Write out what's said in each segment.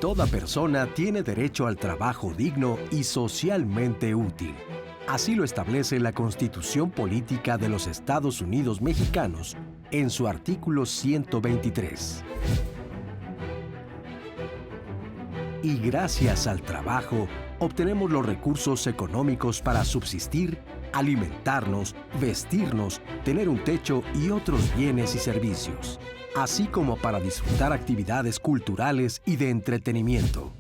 Toda persona tiene derecho al trabajo digno y socialmente útil. Así lo establece la Constitución Política de los Estados Unidos Mexicanos en su artículo 123. Y gracias al trabajo, obtenemos los recursos económicos para subsistir, alimentarnos, vestirnos, tener un techo y otros bienes y servicios, así como para disfrutar actividades culturales y de entretenimiento.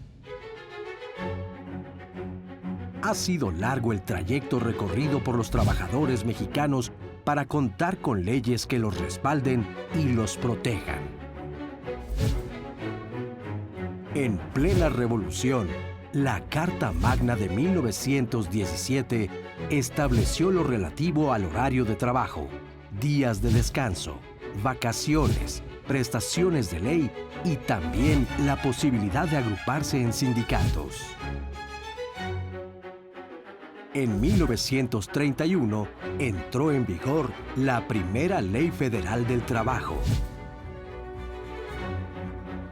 Ha sido largo el trayecto recorrido por los trabajadores mexicanos para contar con leyes que los respalden y los protejan. En plena revolución, la Carta Magna de 1917 estableció lo relativo al horario de trabajo, días de descanso, vacaciones, prestaciones de ley y también la posibilidad de agruparse en sindicatos. En 1931 entró en vigor la primera Ley Federal del Trabajo.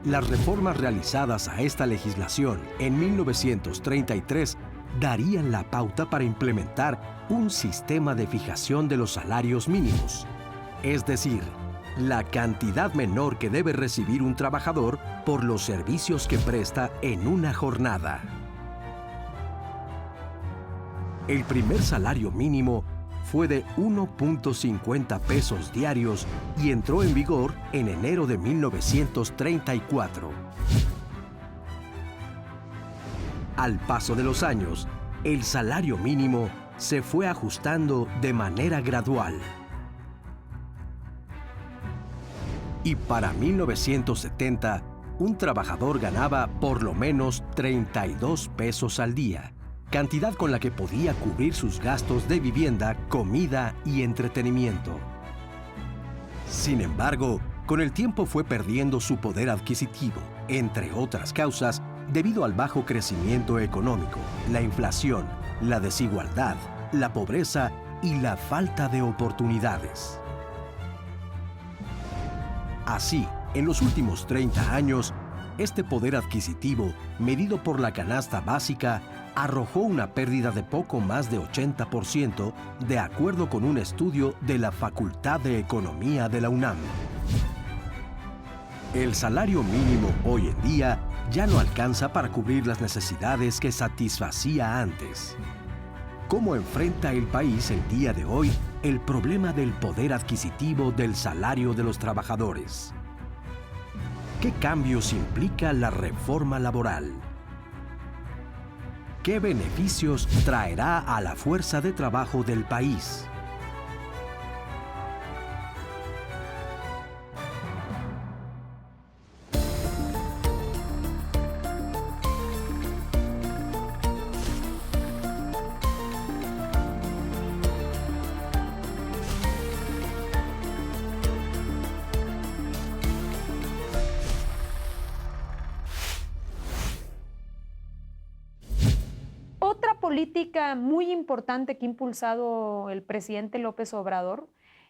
Las reformas realizadas a esta legislación en 1933 darían la pauta para implementar un sistema de fijación de los salarios mínimos, es decir, la cantidad menor que debe recibir un trabajador por los servicios que presta en una jornada. El primer salario mínimo fue de 1.50 pesos diarios y entró en vigor en enero de 1934. Al paso de los años, el salario mínimo se fue ajustando de manera gradual. Y para 1970, un trabajador ganaba por lo menos 32 pesos al día, cantidad con la que podía cubrir sus gastos de vivienda, comida y entretenimiento. Sin embargo, con el tiempo fue perdiendo su poder adquisitivo, entre otras causas, debido al bajo crecimiento económico, la inflación, la desigualdad, la pobreza y la falta de oportunidades. Así, en los últimos 30 años, este poder adquisitivo, medido por la canasta básica, arrojó una pérdida de poco más de 80%, de acuerdo con un estudio de la Facultad de Economía de la UNAM. El salario mínimo hoy en día ya no alcanza para cubrir las necesidades que satisfacía antes. ¿Cómo enfrenta el país el día de hoy el problema del poder adquisitivo del salario de los trabajadores? ¿Qué cambios implica la reforma laboral? ¿Qué beneficios traerá a la fuerza de trabajo del país? Política muy importante que ha impulsado el presidente López Obrador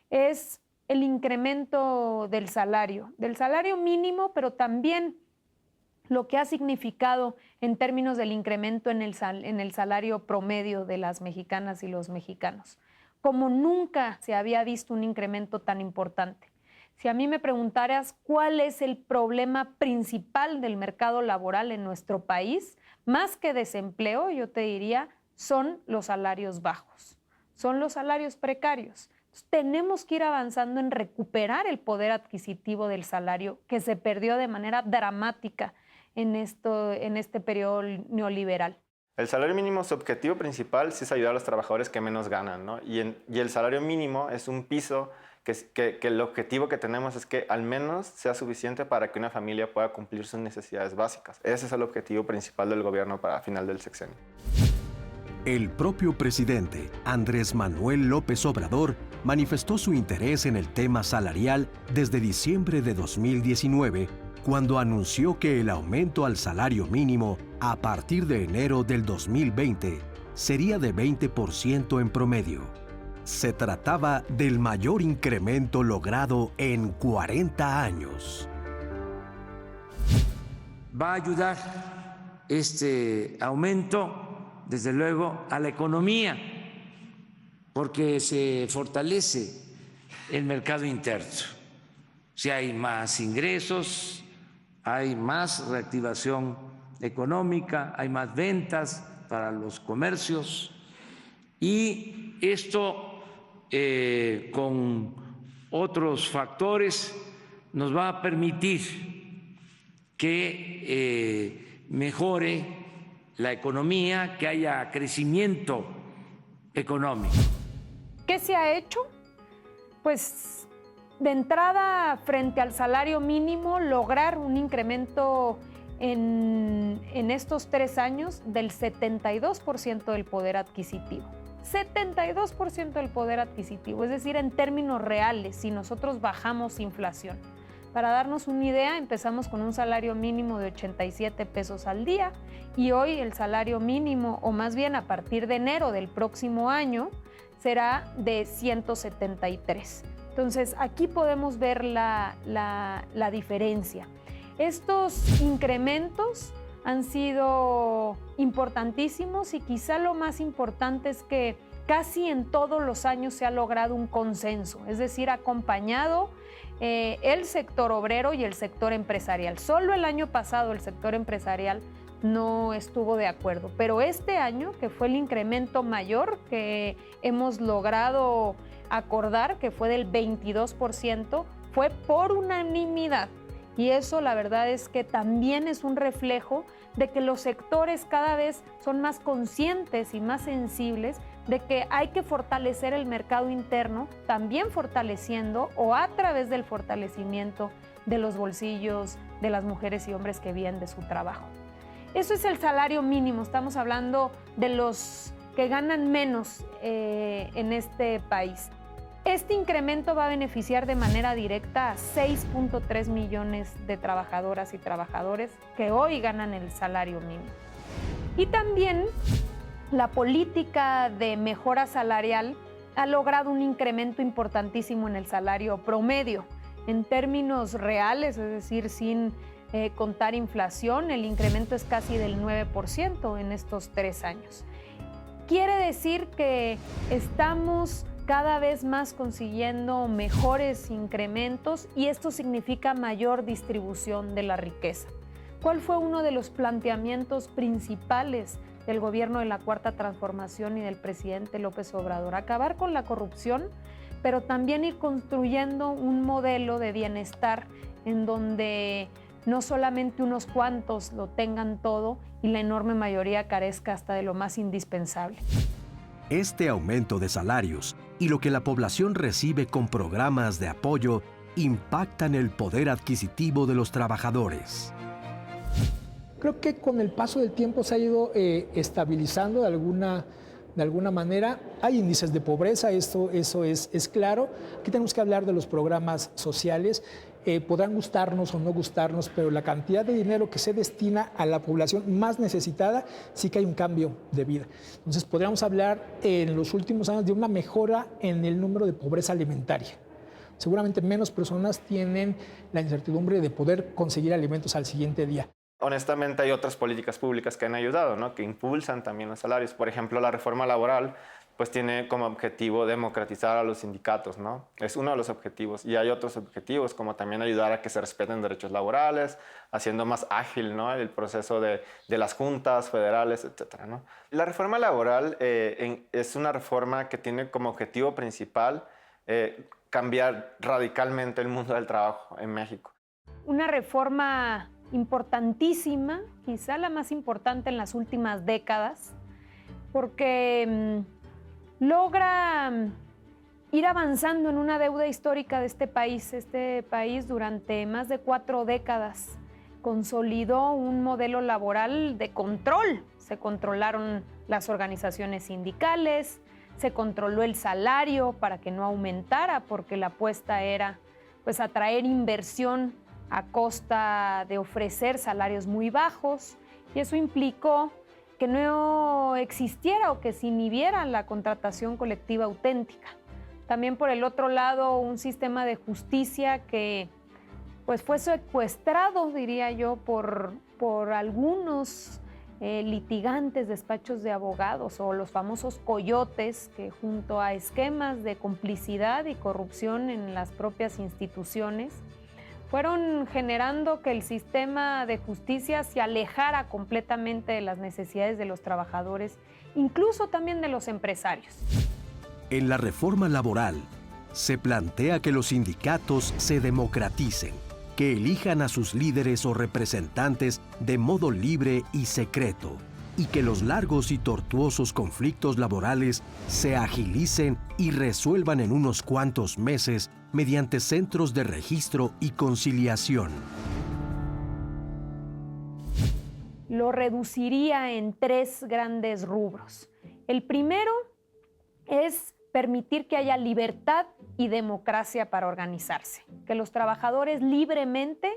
es el incremento del salario mínimo, pero también lo que ha significado en términos del incremento en el salario promedio de las mexicanas y los mexicanos. Como nunca se había visto un incremento tan importante. Si a mí me preguntaras cuál es el problema principal del mercado laboral en nuestro país, más que desempleo, yo te diría, son los salarios bajos, son los salarios precarios. Entonces, tenemos que ir avanzando en recuperar el poder adquisitivo del salario que se perdió de manera dramática en este periodo neoliberal. El salario mínimo, su objetivo principal sí es ayudar a los trabajadores que menos ganan, ¿no? Y el salario mínimo es un piso que el objetivo que tenemos es que al menos sea suficiente para que una familia pueda cumplir sus necesidades básicas. Ese es el objetivo principal del gobierno para final del sexenio. El propio presidente, Andrés Manuel López Obrador, manifestó su interés en el tema salarial desde diciembre de 2019, cuando anunció que el aumento al salario mínimo a partir de enero del 2020 sería de 20% en promedio. Se trataba del mayor incremento logrado en 40 años. va a ayudar este aumento, desde luego, a la economía, porque se fortalece el mercado interno. Si hay más ingresos, hay más reactivación económica, hay más ventas para los comercios y esto con otros factores nos va a permitir que mejore la economía, que haya crecimiento económico. ¿Qué se ha hecho? Pues de entrada, frente al salario mínimo, lograr un incremento en estos 3 años del 72% del poder adquisitivo. 72% del poder adquisitivo, es decir, en términos reales, si nosotros bajamos inflación. Para darnos una idea, empezamos con un salario mínimo de 87 pesos al día y hoy el salario mínimo, o más bien a partir de enero del próximo año, será de 173. Entonces, aquí podemos ver la diferencia. Estos incrementos han sido importantísimos y quizá lo más importante es que casi en todos los años se ha logrado un consenso, es decir, acompañado el sector obrero y el sector empresarial. Solo el año pasado el sector empresarial no estuvo de acuerdo, pero este año, que fue el incremento mayor que hemos logrado acordar, que fue del 22%, fue por unanimidad. Y eso la verdad es que también es un reflejo de que los sectores cada vez son más conscientes y más sensibles de que hay que fortalecer el mercado interno, también fortaleciendo o a través del fortalecimiento de los bolsillos de las mujeres y hombres que viven de su trabajo. Eso es el salario mínimo, estamos hablando de los que ganan menos en este país. Este incremento va a beneficiar de manera directa a 6.3 millones de trabajadoras y trabajadores que hoy ganan el salario mínimo. Y también la política de mejora salarial ha logrado un incremento importantísimo en el salario promedio. En términos reales, es decir, sin contar inflación, el incremento es casi del 9% en estos 3 años. Quiere decir que estamos cada vez más consiguiendo mejores incrementos y esto significa mayor distribución de la riqueza. ¿Cuál fue uno de los planteamientos principales del gobierno de la Cuarta Transformación y del presidente López Obrador? Acabar con la corrupción, pero también ir construyendo un modelo de bienestar en donde no solamente unos cuantos lo tengan todo y la enorme mayoría carezca hasta de lo más indispensable. Este aumento de salarios y lo que la población recibe con programas de apoyo impactan el poder adquisitivo de los trabajadores. Creo que con el paso del tiempo se ha ido estabilizando de alguna manera. Hay índices de pobreza, eso es claro. Aquí tenemos que hablar de los programas sociales. Podrán gustarnos o no gustarnos, pero la cantidad de dinero que se destina a la población más necesitada, sí que hay un cambio de vida. Entonces, podríamos hablar en los últimos años de una mejora en el número de pobreza alimentaria. Seguramente menos personas tienen la incertidumbre de poder conseguir alimentos al siguiente día. Honestamente, hay otras políticas públicas que han ayudado, ¿no? Que impulsan también los salarios. Por ejemplo, la reforma laboral pues tiene como objetivo democratizar a los sindicatos, ¿no? Es uno de los objetivos. Y hay otros objetivos, como también ayudar a que se respeten derechos laborales, haciendo más ágil, ¿no? El proceso de las juntas federales, etcétera, ¿no? La reforma laboral es una reforma que tiene como objetivo principal cambiar radicalmente el mundo del trabajo en México. Una reforma importantísima, quizá la más importante en las últimas décadas, porque logra ir avanzando en una deuda histórica de este país. Este país durante más de 4 décadas consolidó un modelo laboral de control. Se controlaron las organizaciones sindicales, se controló el salario para que no aumentara, porque la apuesta era pues atraer inversión a costa de ofrecer salarios muy bajos, y eso implicó que no existiera o que se inhibiera la contratación colectiva auténtica. También por el otro lado, un sistema de justicia que pues fue secuestrado, diría yo, por por algunos litigantes, despachos de abogados o los famosos coyotes que junto a esquemas de complicidad y corrupción en las propias instituciones fueron generando que el sistema de justicia se alejara completamente de las necesidades de los trabajadores, incluso también de los empresarios. En la reforma laboral, se plantea que los sindicatos se democraticen, que elijan a sus líderes o representantes de modo libre y secreto, y que los largos y tortuosos conflictos laborales se agilicen y resuelvan en unos cuantos meses mediante centros de registro y conciliación. Lo reduciría en 3 grandes rubros. El primero es permitir que haya libertad y democracia para organizarse, que los trabajadores libremente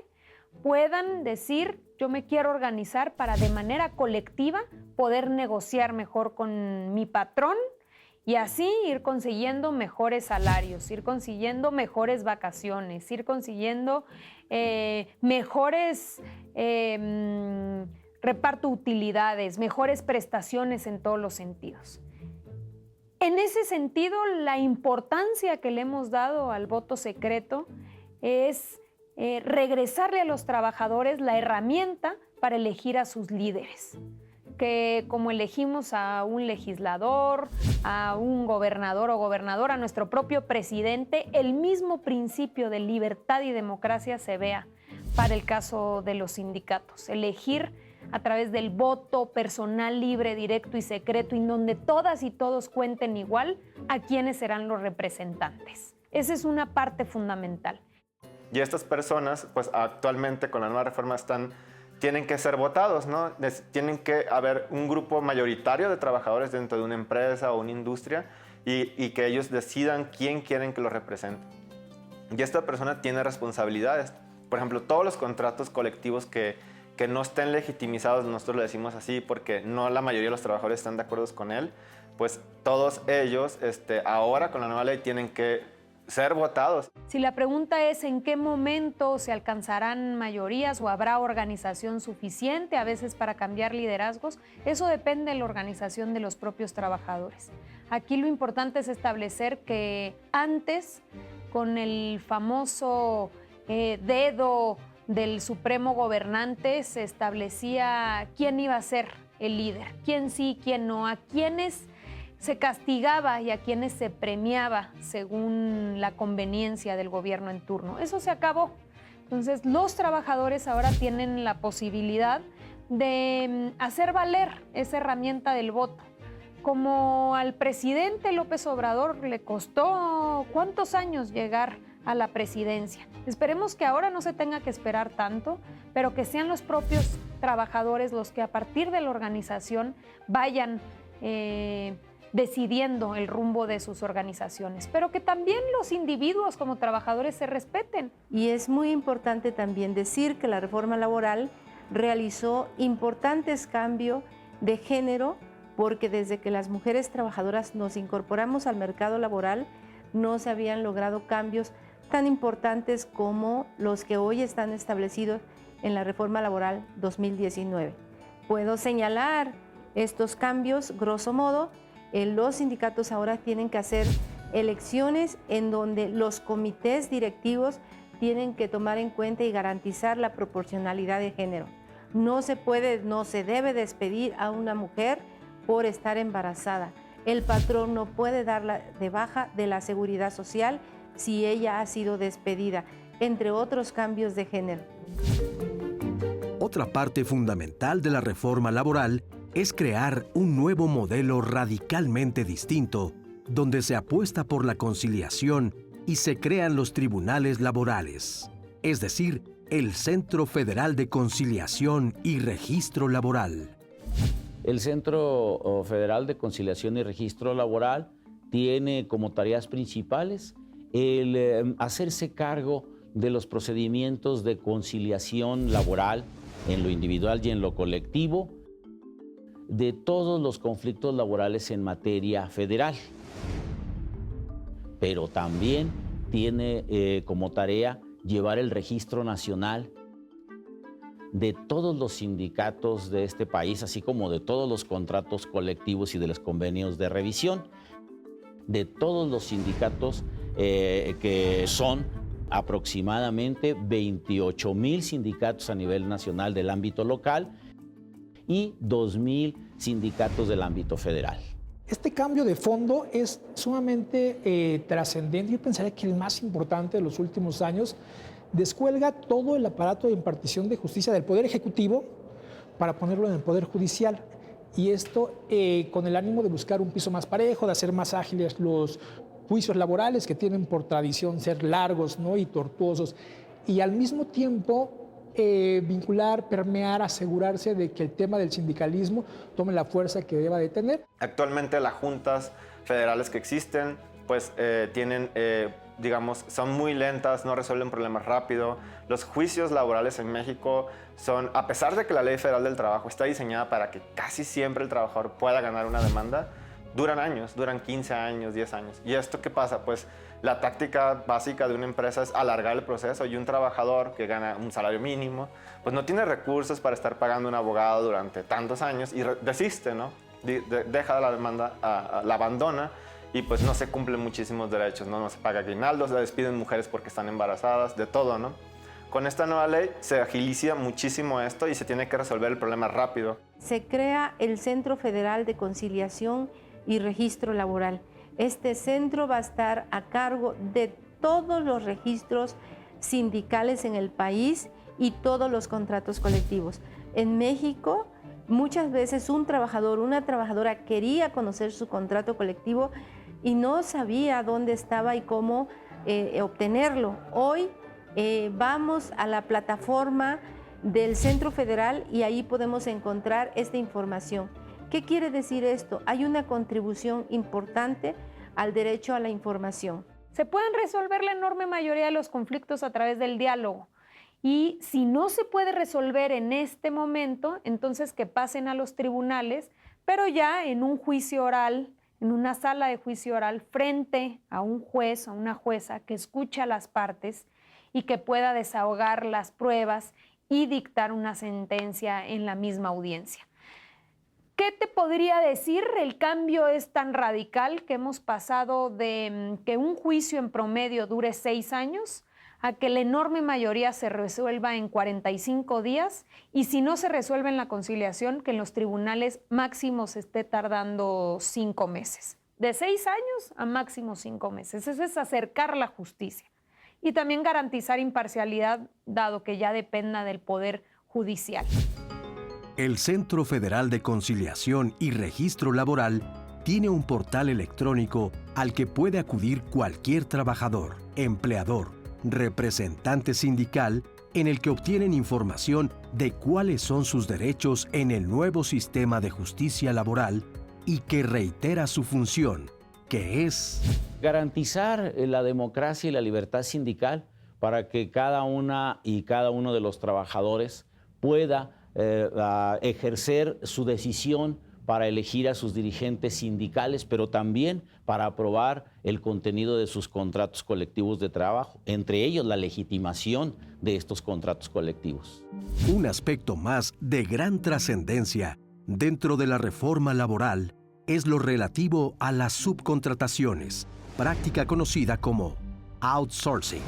puedan decir: yo me quiero organizar para de manera colectiva poder negociar mejor con mi patrón y así ir consiguiendo mejores salarios, ir consiguiendo mejores vacaciones, ir consiguiendo mejores reparto de utilidades, mejores prestaciones en todos los sentidos. En ese sentido, la importancia que le hemos dado al voto secreto es regresarle a los trabajadores la herramienta para elegir a sus líderes, que como elegimos a un legislador, a un gobernador o gobernadora, a nuestro propio presidente, el mismo principio de libertad y democracia se vea para el caso de los sindicatos. Elegir a través del voto personal, libre, directo y secreto, en donde todas y todos cuenten igual a quiénes serán los representantes. Esa es una parte fundamental. Y estas personas, pues actualmente con la nueva reforma tienen que ser votados, ¿no? Tienen que haber un grupo mayoritario de trabajadores dentro de una empresa o una industria y que ellos decidan quién quieren que los represente. Y esta persona tiene responsabilidades. Por ejemplo, todos los contratos colectivos que no estén legitimizados, nosotros lo decimos así porque no la mayoría de los trabajadores están de acuerdo con él, pues todos ellos ahora con la nueva ley tienen que ser votados. Si la pregunta es en qué momento se alcanzarán mayorías o habrá organización suficiente a veces para cambiar liderazgos, eso depende de la organización de los propios trabajadores. Aquí lo importante es establecer que antes, con el famoso dedo del supremo gobernante, se establecía quién iba a ser el líder, quién sí, quién no, a quiénes se castigaba y a quienes se premiaba según la conveniencia del gobierno en turno. Eso se acabó. Entonces, los trabajadores ahora tienen la posibilidad de hacer valer esa herramienta del voto. Como al presidente López Obrador le costó ¿cuántos años llegar a la presidencia? Esperemos que ahora no se tenga que esperar tanto, pero que sean los propios trabajadores los que a partir de la organización vayan decidiendo el rumbo de sus organizaciones, pero que también los individuos como trabajadores se respeten. Y es muy importante también decir que la reforma laboral realizó importantes cambios de género, porque desde que las mujeres trabajadoras nos incorporamos al mercado laboral no se habían logrado cambios tan importantes como los que hoy están establecidos en la reforma laboral 2019. Puedo señalar estos cambios, grosso modo. Los sindicatos ahora tienen que hacer elecciones en donde los comités directivos tienen que tomar en cuenta y garantizar la proporcionalidad de género. No se debe despedir a una mujer por estar embarazada. El patrón no puede darla de baja de la seguridad social si ella ha sido despedida, entre otros cambios de género. Otra parte fundamental de la reforma laboral es crear un nuevo modelo radicalmente distinto, donde se apuesta por la conciliación y se crean los tribunales laborales, es decir, el Centro Federal de Conciliación y Registro Laboral. El Centro Federal de Conciliación y Registro Laboral tiene como tareas principales el hacerse cargo de los procedimientos de conciliación laboral en lo individual y en lo colectivo, de todos los conflictos laborales en materia federal, pero también tiene como tarea llevar el registro nacional de todos los sindicatos de este país, así como de todos los contratos colectivos y de los convenios de revisión, de todos los sindicatos que son aproximadamente 28,000 sindicatos a nivel nacional del ámbito local y 2,000 sindicatos del ámbito federal. Este cambio de fondo es sumamente trascendente. Yo pensaría que el más importante de los últimos años. Descuelga todo el aparato de impartición de justicia del Poder Ejecutivo para ponerlo en el Poder Judicial. Y esto con el ánimo de buscar un piso más parejo, de hacer más ágiles los juicios laborales que tienen por tradición ser largos, ¿no?, y tortuosos. Y al mismo tiempo vincular, permear, asegurarse de que el tema del sindicalismo tome la fuerza que deba de tener. Actualmente las juntas federales que existen pues tienen, digamos, son muy lentas, no resuelven problemas rápido. Los juicios laborales en México son, a pesar de que la Ley Federal del Trabajo está diseñada para que casi siempre el trabajador pueda ganar una demanda, duran años, duran 15 años, 10 años. ¿Y esto qué pasa? Pues la táctica básica de una empresa es alargar el proceso y un trabajador que gana un salario mínimo, pues no tiene recursos para estar pagando un abogado durante tantos años y desiste, ¿no? Deja la demanda, la abandona y pues no se cumplen muchísimos derechos, ¿no? No se paga aguinaldos, se despiden mujeres porque están embarazadas, de todo, ¿no? Con esta nueva ley se agiliza muchísimo esto y se tiene que resolver el problema rápido. Se crea el Centro Federal de Conciliación y Registro Laboral. Este centro va a estar a cargo de todos los registros sindicales en el país y todos los contratos colectivos. En México, muchas veces un trabajador, una trabajadora quería conocer su contrato colectivo y no sabía dónde estaba y cómo obtenerlo. Hoy vamos a la plataforma del Centro Federal y ahí podemos encontrar esta información. ¿Qué quiere decir esto? Hay una contribución importante al derecho a la información. Se pueden resolver la enorme mayoría de los conflictos a través del diálogo. Y si no se puede resolver en este momento, entonces que pasen a los tribunales, pero ya en un juicio oral, en una sala de juicio oral, frente a un juez o una jueza que escucha a las partes y que pueda desahogar las pruebas y dictar una sentencia en la misma audiencia. ¿Qué te podría decir? El cambio es tan radical que hemos pasado de que un juicio en promedio dure 6 años a que la enorme mayoría se resuelva en 45 días y si no se resuelve en la conciliación, que en los tribunales máximo se esté tardando 5 meses. De 6 años a máximo 5 meses. Eso es acercar la justicia. Y también garantizar imparcialidad, dado que ya dependa del Poder Judicial. El Centro Federal de Conciliación y Registro Laboral tiene un portal electrónico al que puede acudir cualquier trabajador, empleador, representante sindical, en el que obtienen información de cuáles son sus derechos en el nuevo sistema de justicia laboral y que reitera su función, que es garantizar la democracia y la libertad sindical para que cada una y cada uno de los trabajadores pueda ejercer su decisión para elegir a sus dirigentes sindicales, pero también para aprobar el contenido de sus contratos colectivos de trabajo, entre ellos la legitimación de estos contratos colectivos. Un aspecto más de gran trascendencia dentro de la reforma laboral es lo relativo a las subcontrataciones, práctica conocida como outsourcing.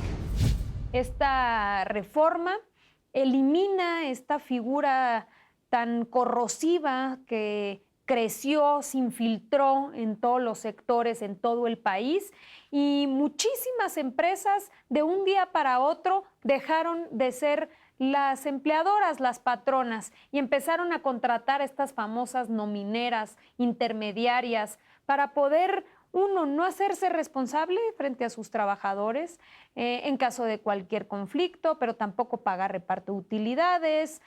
Esta reforma elimina esta figura tan corrosiva que creció, se infiltró en todos los sectores, en todo el país, y muchísimas empresas de un día para otro dejaron de ser las empleadoras, las patronas, y empezaron a contratar estas famosas nomineras, intermediarias, para poder uno, no hacerse responsable frente a sus trabajadores en caso de cualquier conflicto, pero tampoco pagar reparto de utilidades.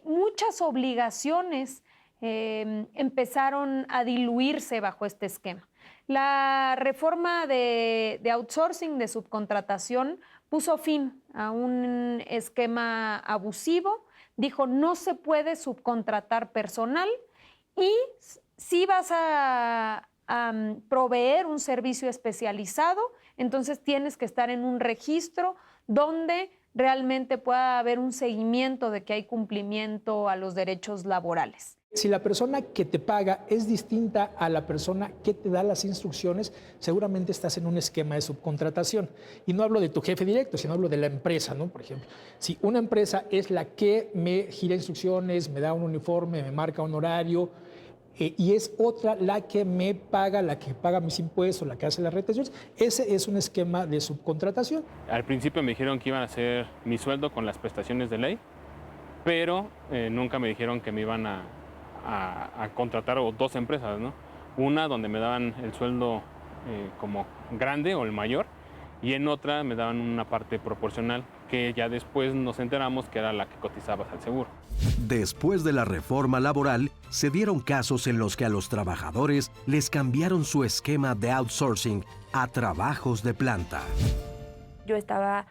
Muchas obligaciones empezaron a diluirse bajo este esquema. La reforma de outsourcing, de subcontratación, puso fin a un esquema abusivo. Dijo, no se puede subcontratar personal y si vas a proveer un servicio especializado, entonces tienes que estar en un registro donde realmente pueda haber un seguimiento de que hay cumplimiento a los derechos laborales. Si la persona que te paga es distinta a la persona que te da las instrucciones, seguramente estás en un esquema de subcontratación. Y no hablo de tu jefe directo, sino hablo de la empresa, ¿no? Por ejemplo, si una empresa es la que me gira instrucciones, me da un uniforme, me marca un horario, y es otra la que me paga, la que paga mis impuestos, la que hace las retenciones, ese es un esquema de subcontratación. Al principio me dijeron que iban a hacer mi sueldo con las prestaciones de ley, pero nunca me dijeron que me iban a contratar dos empresas, ¿no? Una donde me daban el sueldo como grande o el mayor, y en otra me daban una parte proporcional que ya después nos enteramos que era la que cotizabas al seguro. Después de la reforma laboral, se dieron casos en los que a los trabajadores les cambiaron su esquema de outsourcing a trabajos de planta. Yo estaba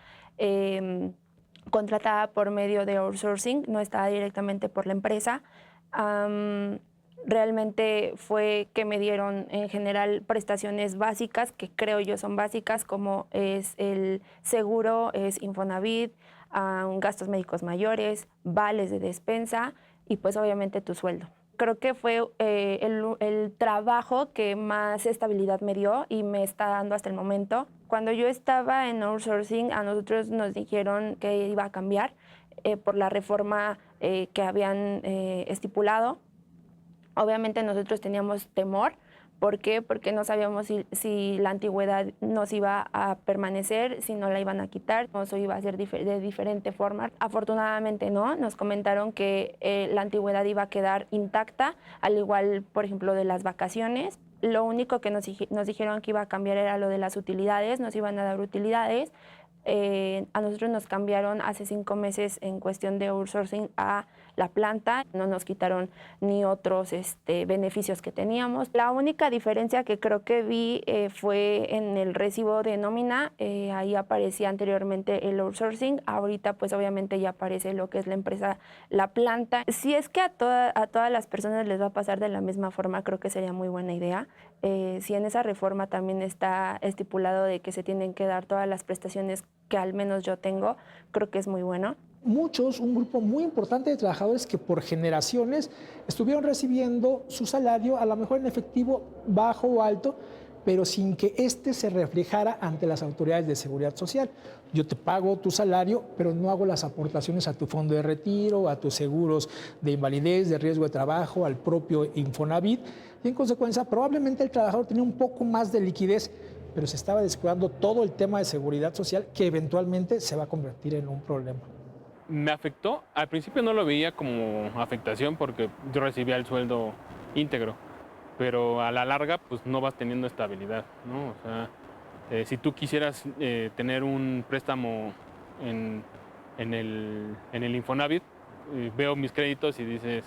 contratada por medio de outsourcing, no estaba directamente por la empresa. Realmente fue que me dieron en general prestaciones básicas, que creo yo son básicas, como es el seguro, es Infonavit, gastos médicos mayores, vales de despensa y pues obviamente tu sueldo. Creo que fue el trabajo que más estabilidad me dio y me está dando hasta el momento. Cuando yo estaba en outsourcing, a nosotros nos dijeron que iba a cambiar por la reforma que habían estipulado. Obviamente nosotros teníamos temor. ¿Por qué? Porque no sabíamos si la antigüedad nos iba a permanecer, si no la iban a quitar, o eso iba a ser de diferente forma. Afortunadamente no, nos comentaron que la antigüedad iba a quedar intacta, al igual, por ejemplo, de las vacaciones. Lo único que nos dijeron que iba a cambiar era lo de las utilidades, nos iban a dar utilidades. A nosotros nos cambiaron hace 5 meses en cuestión de outsourcing a la planta, no nos quitaron ni otros beneficios que teníamos. La única diferencia que creo que vi fue en el recibo de nómina, ahí aparecía anteriormente el outsourcing, ahorita pues obviamente ya aparece lo que es la empresa, la planta. Si es que a todas las personas les va a pasar de la misma forma, creo que sería muy buena idea. Si en esa reforma también está estipulado de que se tienen que dar todas las prestaciones que al menos yo tengo, creo que es muy bueno. Muchos, un grupo muy importante de trabajadores que por generaciones estuvieron recibiendo su salario, a lo mejor en efectivo bajo o alto, pero sin que éste se reflejara ante las autoridades de seguridad social. Yo te pago tu salario, pero no hago las aportaciones a tu fondo de retiro, a tus seguros de invalidez, de riesgo de trabajo, al propio Infonavit. Y en consecuencia, probablemente el trabajador tenía un poco más de liquidez, pero se estaba descuidando todo el tema de seguridad social que eventualmente se va a convertir en un problema. Me afectó, al principio no lo veía como afectación porque yo recibía el sueldo íntegro, pero a la larga pues no vas teniendo estabilidad, ¿no? O sea, si tú quisieras tener un préstamo en el Infonavit, veo mis créditos y dices,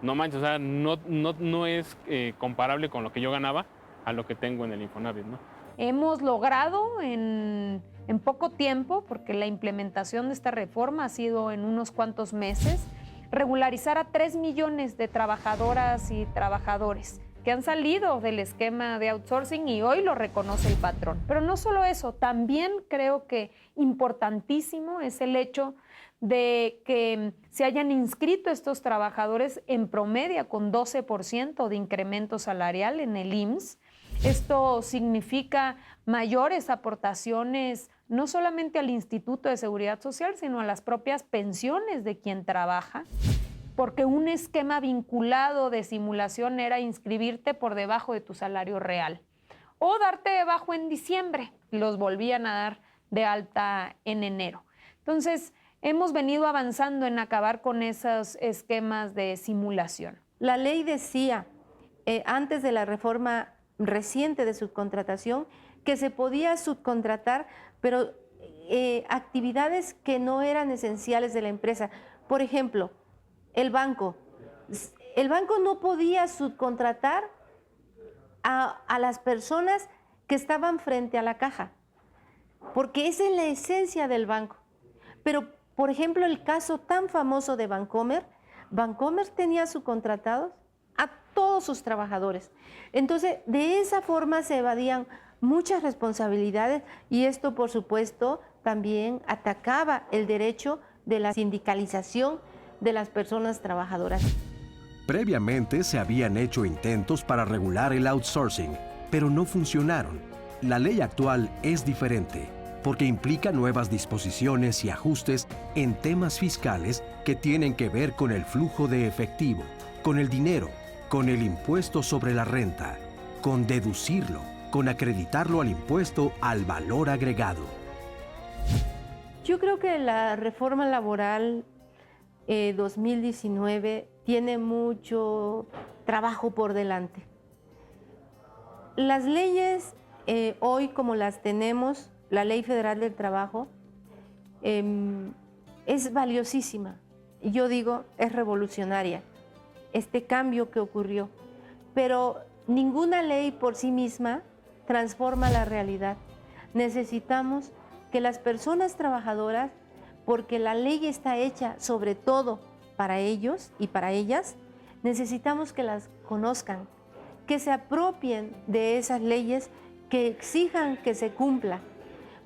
no manches, o sea, no es comparable con lo que yo ganaba a lo que tengo en el Infonavit, ¿no? Hemos logrado en poco tiempo, porque la implementación de esta reforma ha sido en unos cuantos meses, regularizar a 3 millones de trabajadoras y trabajadores que han salido del esquema de outsourcing y hoy lo reconoce el patrón. Pero no solo eso, también creo que importantísimo es el hecho de que se hayan inscrito estos trabajadores en promedio con 12% de incremento salarial en el IMSS. Esto significa mayores aportaciones no solamente al Instituto de Seguridad Social, sino a las propias pensiones de quien trabaja, porque un esquema vinculado de simulación era inscribirte por debajo de tu salario real o darte de bajo en diciembre, los volvían a dar de alta en enero. Entonces, hemos venido avanzando en acabar con esos esquemas de simulación. La ley decía, antes de la reforma reciente de subcontratación, que se podía subcontratar, pero actividades que no eran esenciales de la empresa. Por ejemplo, el banco. El banco no podía subcontratar a las personas que estaban frente a la caja, porque esa es la esencia del banco. Pero, por ejemplo, el caso tan famoso de Bancomer tenía subcontratados a todos sus trabajadores. Entonces, de esa forma se evadían muchas responsabilidades y esto, por supuesto, también atacaba el derecho de la sindicalización de las personas trabajadoras. Previamente se habían hecho intentos para regular el outsourcing, pero no funcionaron. La ley actual es diferente, porque implica nuevas disposiciones y ajustes en temas fiscales que tienen que ver con el flujo de efectivo, con el dinero, con el impuesto sobre la renta, con deducirlo, con acreditarlo al impuesto al valor agregado. Yo creo que la reforma laboral 2019 tiene mucho trabajo por delante. Las leyes hoy como las tenemos, la Ley Federal del Trabajo, es valiosísima. Yo digo, es revolucionaria, este cambio que ocurrió. Pero ninguna ley por sí misma transforma la realidad. Necesitamos que las personas trabajadoras, porque la ley está hecha sobre todo para ellos y para ellas, necesitamos que las conozcan, que se apropien de esas leyes, que exijan que se cumpla.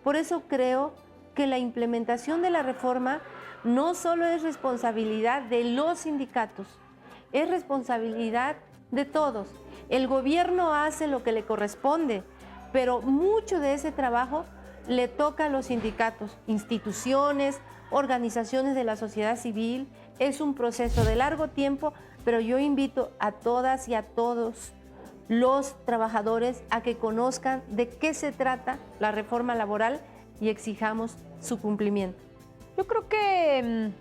Por eso creo que la implementación de la reforma no solo es responsabilidad de los sindicatos, es responsabilidad de todos. El gobierno hace lo que le corresponde, pero mucho de ese trabajo le toca a los sindicatos, instituciones, organizaciones de la sociedad civil. Es un proceso de largo tiempo, pero yo invito a todas y a todos los trabajadores a que conozcan de qué se trata la reforma laboral y exijamos su cumplimiento. Yo creo que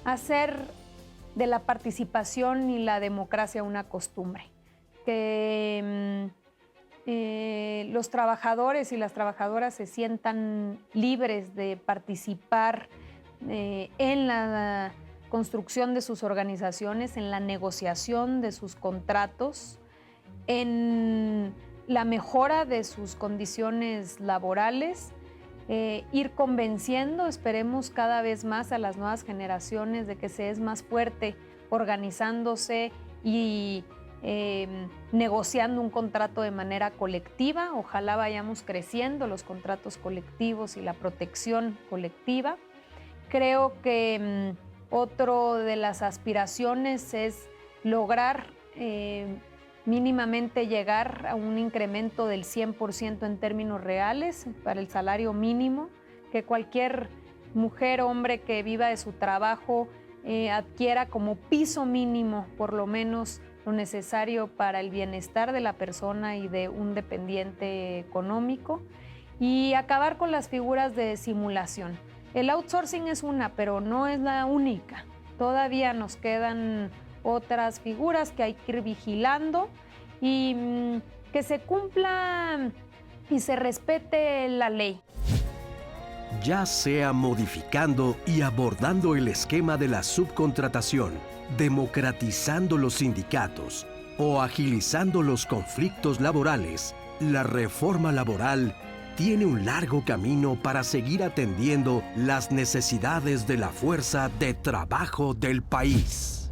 hacer de la participación y la democracia una costumbre, que los trabajadores y las trabajadoras se sientan libres de participar en la construcción de sus organizaciones, en la negociación de sus contratos, en la mejora de sus condiciones laborales, ir convenciendo, esperemos cada vez más a las nuevas generaciones de que se es más fuerte organizándose y negociando un contrato de manera colectiva. Ojalá vayamos creciendo los contratos colectivos y la protección colectiva. Creo que otro de las aspiraciones es lograr mínimamente llegar a un incremento del 100% en términos reales para el salario mínimo, que cualquier mujer o hombre que viva de su trabajo adquiera como piso mínimo por lo menos lo necesario para el bienestar de la persona y de un dependiente económico, y acabar con las figuras de simulación. El outsourcing es una, pero no es la única. Todavía nos quedan otras figuras que hay que ir vigilando y que se cumpla y se respete la ley. Ya sea modificando y abordando el esquema de la subcontratación, democratizando los sindicatos o agilizando los conflictos laborales, la reforma laboral tiene un largo camino para seguir atendiendo las necesidades de la fuerza de trabajo del país.